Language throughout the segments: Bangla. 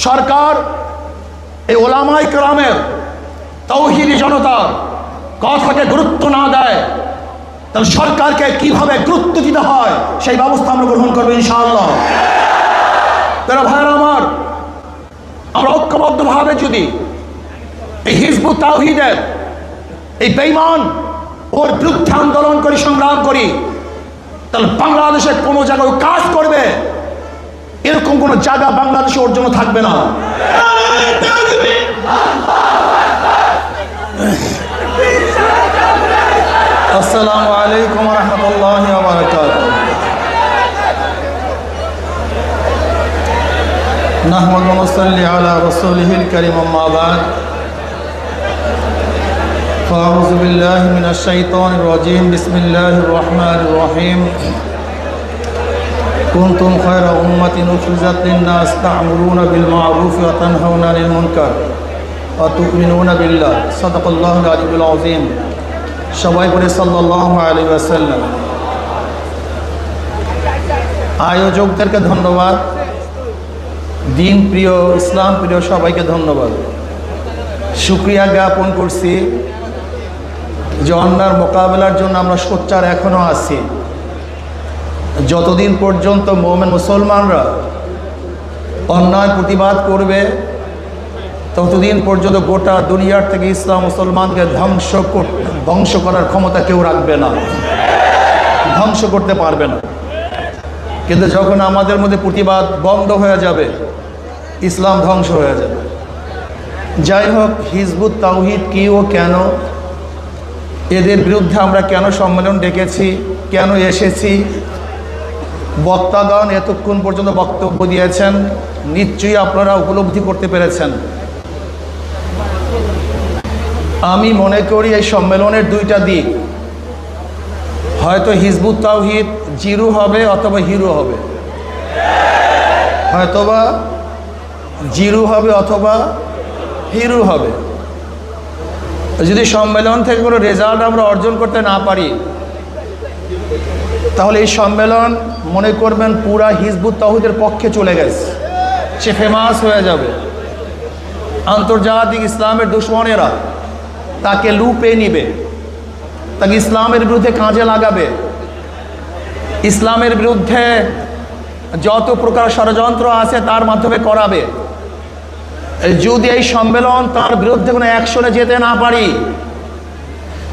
সরকার এই ওলামায়ে কেরামের তাওহীদি জনতার কথাকে গুরুত্ব না দেয়, তাহলে সরকারকে কিভাবে গুরুত্ব দিতে হয় সেই ব্যবস্থা আমরা গ্রহণ করবো ইনশাআল্লাহ। তারা ভাইরা আমার, আমরা ঐক্যবদ্ধভাবে যদি এই হিজবুত তাওহীদের এই বেঈমান ওর বিরুদ্ধে আন্দোলন করি, সংগ্রাম করি, তাহলে বাংলাদেশে কোনো জায়গায় কাজ করবে এরকম কোনো জায়গা বাংলাদেশে ওর জন্য থাকবে না। আসসালামু আলাইকুম ওয়া রাহমাতুল্লাহি ওয়া বারাকাতুহু। নাহমাদু ওয়া নুসাল্লি আলা রাসূলিহিল কারীম, আম্মা বা'দ। ফাআউযু বিল্লাহি মিনাশ শাইতানির রাজীম। বিসমিল্লাহির রাহমানির রাহিম। কুনতুম খায়রা উম্মাতিন উখরিজাত লিন-নাস তা'মুরুনা বিল মা'রুফি ওয়া তানহাউনা আনিল মুনকার ওয়া তু'মিনুনা বিল্লাহ। সাদাকাল্লাহুল আলিয়্যুল আযীম। সবাই বলে সাল্লাল্লাহু আলাইহি ওয়াসাল্লাম। আয়োজকদেরকে ধন্যবাদ, দিন প্রিয়, ইসলাম প্রিয় সবাইকে ধন্যবাদ। শুকরিয়া জ্ঞাপন করছি যে অন্যার মোকাবেলার জন্য আমরা সোচ্চার এখনও আছি। যতদিন পর্যন্ত মুমিন মুসলমানরা অন্যায় প্রতিবাদ করবে ততদিন পর্যন্ত গোটা দুনিয়ার থেকে ইসলাম মুসলমানকে ধ্বংস করার ক্ষমতা কেউ রাখবে না, ধ্বংস করতে পারবে না। কিন্তু যখন আমাদের মধ্যে প্রতিবাদ বন্ধ হয়ে যাবে, ইসলাম ধ্বংস হয়ে যাবে। যাই হোক, হিজবুত তাওহীদ কি ও কেন, এদের বিরুদ্ধে আমরা কেন সম্মেলন ডেকেছি, কেন এসেছি, বক্তাগণ এতক্ষণ পর্যন্ত বক্তব্য দিয়েছেন, নিশ্চয়ই আপনারা উপলব্ধি করতে পেরেছেন। আমি মনে করি এই সম্মেলনের দুইটা দিক, হয়তো হিজবুত তাওহীদ জিরো হবে অথবা হিরো হবে, হয়তোবা জিরো হবে অথবা হিরো হবে। যদি সম্মেলন থেকে কোনো রেজাল্ট আমরা অর্জন করতে না পারি, তাহলে এই সম্মেলন মনে করবেন পুরা হিজবুত তাওহীদের পক্ষে চলে গেছে, সে ফেমাস হয়ে যাবে। আন্তর্জাতিক ইসলামের দুশ্মনেরা তাকে লুপে নিবে, তাকে ইসলামের বিরুদ্ধে কাজে লাগাবে, ইসলামের বিরুদ্ধে যত প্রকার ষড়যন্ত্র আছে তার মাধ্যমে করাবে। যদি এই সম্মেলন তার বিরুদ্ধে কোনো অ্যাকশনে যেতে না পারি,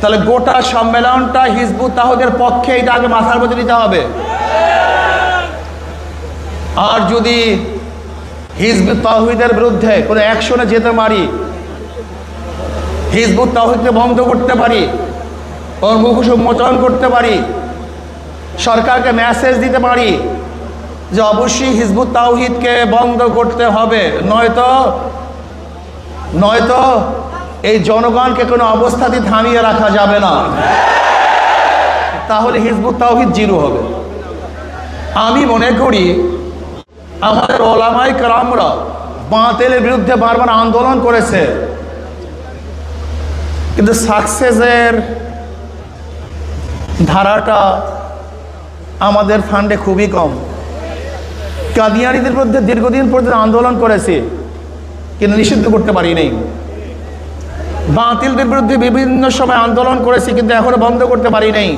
তাহলে গোটা সম্মেলনটা হিজবুত তাওহীদের পক্ষে, এটা আগে মাথার মধ্যে নিতে হবে। আর যদি হিজবুত তাওহীদের বিরুদ্ধে কোনো অ্যাকশনে যেতে পারি, হিজবুত তাওহীদকে বন্ধ করতে পারি, ওর মুখোশ উন্মোচন করতে পারি, সরকারকে মেসেজ দিতে পারি যে অবশ্যই হিজবুত তাওহীদকে বন্ধ করতে হবে, নয়তো এই জনগণকে কোনো অবস্থাতেই থামিয়ে রাখা যাবে না, তাহলে হিজবুত তাওহীদ জিরো হবে। আমি মনে করি আমাদের ওলামায়ে কেরামরা বাতিলের বিরুদ্ধে বারবার আন্দোলন করেছে, কিন্তু সাকসেসের ধারাটা আমাদের ফান্ডে খুবই কম। কাদিয়ানীদের বিরুদ্ধে দীর্ঘদিন পর্যন্ত আন্দোলন করেছে, কিন্তু নিষিদ্ধ করতে পারি নাই। বাতিলদের বিরুদ্ধে বিভিন্ন সময় আন্দোলন করেছি, কিন্তু এখনো বন্ধ করতে পারি নাই।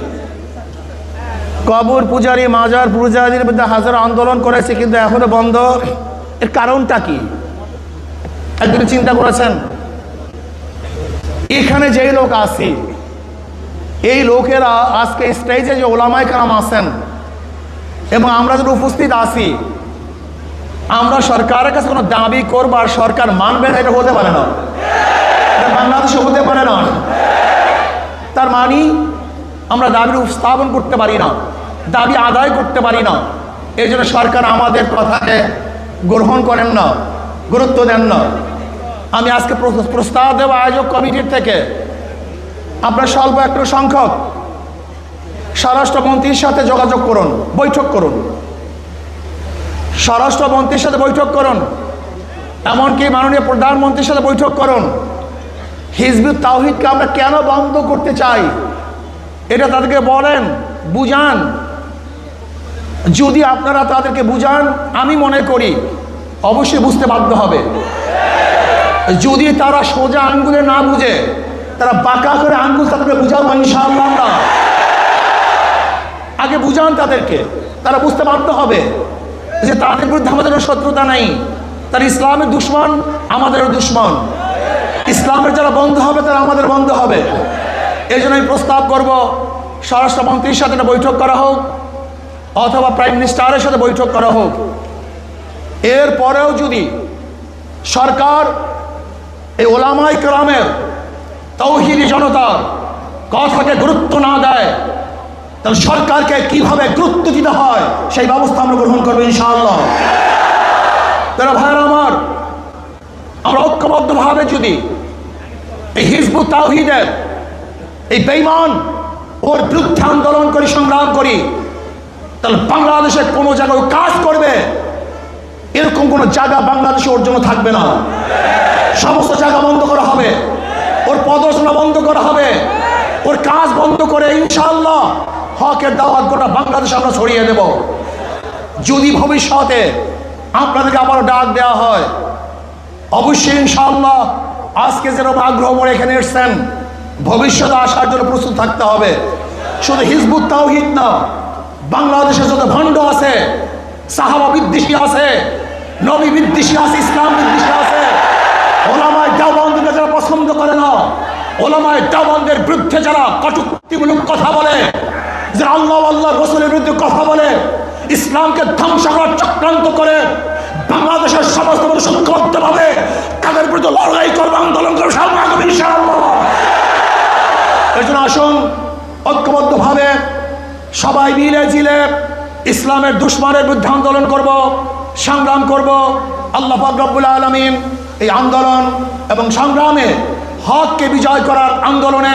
কবর পূজারী, মাজার পূজারীদের বিরুদ্ধে হাজার আন্দোলন করেছি, কিন্তু এখনো বন্ধ। এর কারণটা কি একদিন চিন্তা করেছেন? এখানে যেই লোক আছে, এই লোকেরা আজকে স্টেজে যে ওলামায়ে কেরাম আছেন এবং আমরা যদি উপস্থিত আছি, আমরা সরকারের কাছে কোনো দাবি করবো আর সরকার মানবে না, এটা হতে পারে না, বাংলাদেশে হতে পারে না। তার মানে আমরা দাবি উপস্থাপন করতে পারি না, দাবি আদায় করতে পারি না। এই জন্য সরকার আমাদের কথাকে গ্রহণ করেন না, গুরুত্ব দেন না। আমি আজকে প্রস্তাব দেব আয়োজক কমিটির থেকে, আপনার স্বল্প একটু সংখ্যক স্বরাষ্ট্রমন্ত্রীর সাথে যোগাযোগ করুন, বৈঠক করুন, স্বরাষ্ট্রমন্ত্রীর সাথে বৈঠক করুন, এমনকি মাননীয় প্রধানমন্ত্রীর সাথে বৈঠক করুন। হিজবুত তাওহীদকে আমরা কেন বন্ধ করতে চাই এটা তাদেরকে বলেন, বুঝান। যদি আপনারা তাদেরকে বুঝান, আমি মনে করি অবশ্যই বুঝতে বাধ্য হবে। যদি তারা সোজা আঙ্গুলে না বুঝে, তারা বাঁকা করে আঙ্গুল তাদেরকে বুঝাবো ইনশাআল্লাহ। আমরা আগে বুঝান তাদেরকে, তারা বুঝতে বাধ্য হবে যে তাদের বিরুদ্ধে আমাদের শত্রুতা নাই। তারা ইসলামের দুশ্মন, আমাদেরও দুশ্মন। ইসলামের যারা বন্ধু হবে তারা আমাদের বন্ধু হবে। এই জন্য আমি প্রস্তাব করব, স্বরাষ্ট্রমন্ত্রীর সাথে একটা বৈঠক করা হোক, অথবা প্রাইম মিনিস্টারের সাথে বৈঠক করা হোক। এরপরেও যদি সরকার এই ওলামায়ে কেরামের, তাওহীদি জনতার কথাকে গুরুত্ব না দেয়, তাহলে সরকারকে কিভাবে গুরুত্ব দিতে হয় সেই ব্যবস্থা আমরা গ্রহণ করবো ইনশাআল্লাহ। তারা ভাইরা আমার, আমরা ঐক্যবদ্ধভাবে যদি এই হিজবুত তাওহীদের এই বেঈমান ওর বিরুদ্ধে আন্দোলন করি, সংগ্রাম করি, তাহলে বাংলাদেশে কোনো জায়গায় কাজ করবে এরকম কোনো জায়গা বাংলাদেশে ওর জন্য থাকবে না। সমস্ত জায়গা বন্ধ করা হবে, ওর প্রদর্শনা বন্ধ করা হবে, ওর কাজ বন্ধ করে ইনশাআল্লাহ হকের দাওয়াত গোটা বাংলাদেশে আমরা ছড়িয়ে দেব। যদি ভবিষ্যতে আপনাদেরকে আবারও ডাক দেওয়া হয়, অবশ্যই ইনশাআল্লাহ আজকে যেরকম আগ্রহ করে এখানে এসছেন, ভবিষ্যতে আসার জন্য প্রস্তুত থাকতে হবে। শুধু হিজবুত তাওহীদ না, বাংলাদেশে যত ভণ্ড আছে, সাহাবা বিদ্বেষী আছে, নবী বিদ্বেষী আছে, ইসলাম বিদ্বেষী আছে, ওলামায়ে দেওবন্দকে যারা পছন্দ করে না, ওলামায়ে দেওবন্দের বিরুদ্ধে যারা কটূক্তিমূলক কথা বলে, যারা আল্লাহ আল্লাহ রাসূলের বিরুদ্ধে কথা বলে, ইসলামকে ধ্বংস করার চক্রান্ত করে, বাংলাদেশের সমস্ত মানুষ ঐক্যবদ্ধভাবে তাদের বিরুদ্ধে লড়াই করবে, আন্দোলন করবে ইনশাআল্লাহ। এই জন্য আসুন ঐক্যবদ্ধভাবে সবাই মিলে জিলে ইসলামের দুশমনের বিরুদ্ধে আন্দোলন করব, সংগ্রাম করব। আল্লাহ পাক রব্বুল আলামিন এই আন্দোলন এবং সংগ্রামে হককে বিজয় করার আন্দোলনে